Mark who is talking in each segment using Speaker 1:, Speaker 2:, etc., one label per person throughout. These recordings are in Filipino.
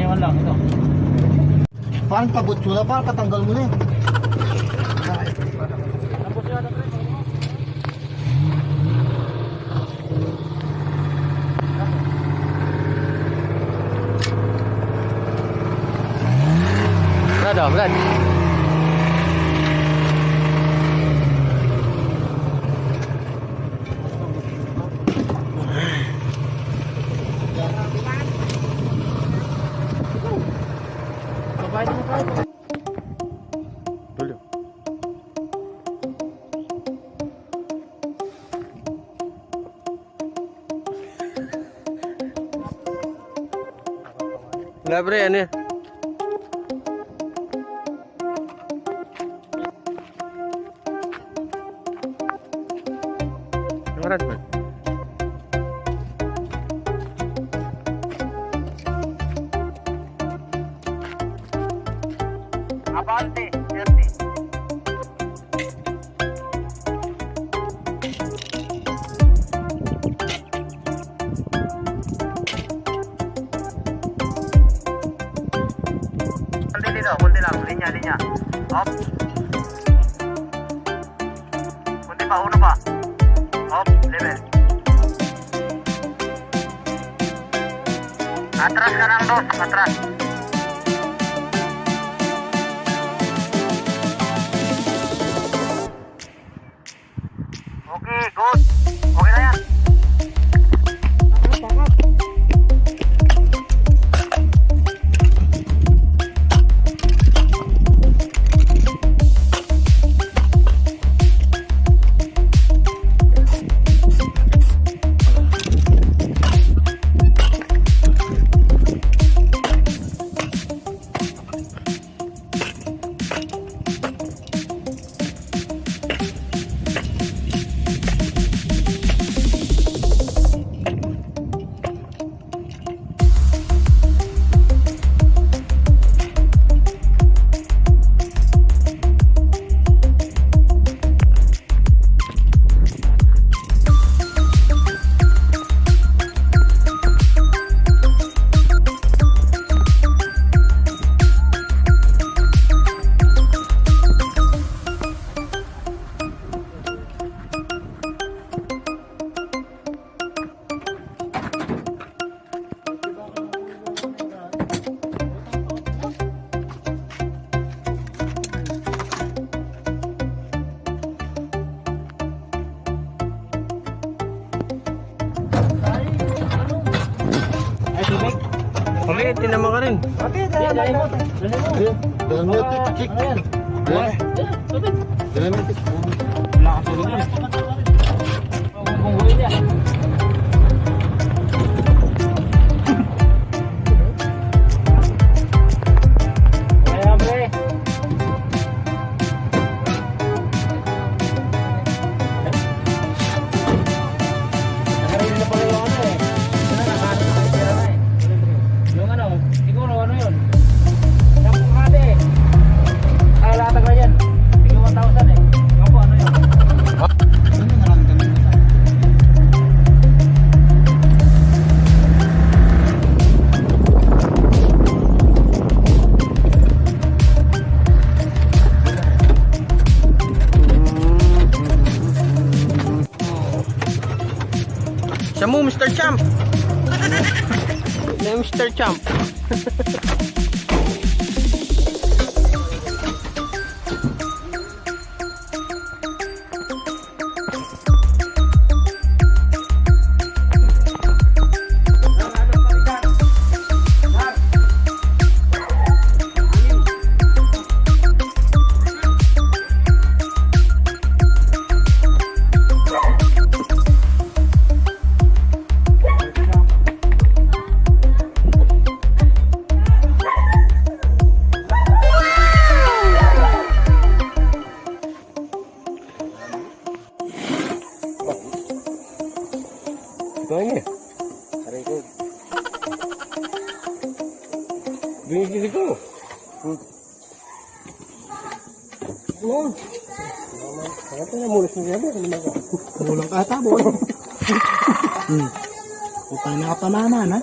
Speaker 1: man lang ito.
Speaker 2: Parang pabutso na, parang patanggal mo na eh.
Speaker 1: Tapos yun na pre.
Speaker 3: Brad, Brad. Wala pre, ano yan? Nakarad ba?
Speaker 1: Abante, 30. Kunti lang, linya. Hop. Kunti pa, uno pa. Hop, level. Atras ka ng dos, atras. Okay, good. Okay na yan.
Speaker 3: Okay, tinama ka rin.
Speaker 1: Okay, dali mo.
Speaker 2: Dala mo ito, chik. Dala mo ito.
Speaker 1: Wala ka tulog yun. Kung huwi niya. Kaya pre. Nakarin na pala yung ano eh. Yung ano, siguro ano yun? Sampung kade. Ay, latag na yan. Siguro 1,000 eh. Yung po, ano yun?
Speaker 3: Siya mo, Mr. Champ. Mr. Champ. Tanya. Tarik ko. Bingit ko. Oh. Bakit na mulis niya ba?
Speaker 2: Kulang ka ata, boy. Putang na ka pa naman, ha?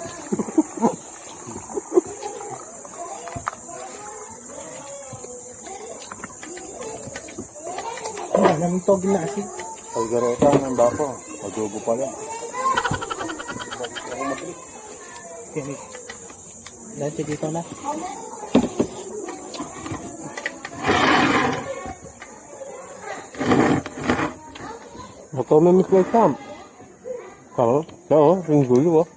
Speaker 1: Namin to ginasi.
Speaker 3: Algarota ng bako. Adobo pala.
Speaker 1: Okay. Dati dito na.
Speaker 3: Ito may miss my Sam. Kalo? Oo, yung gulo oh.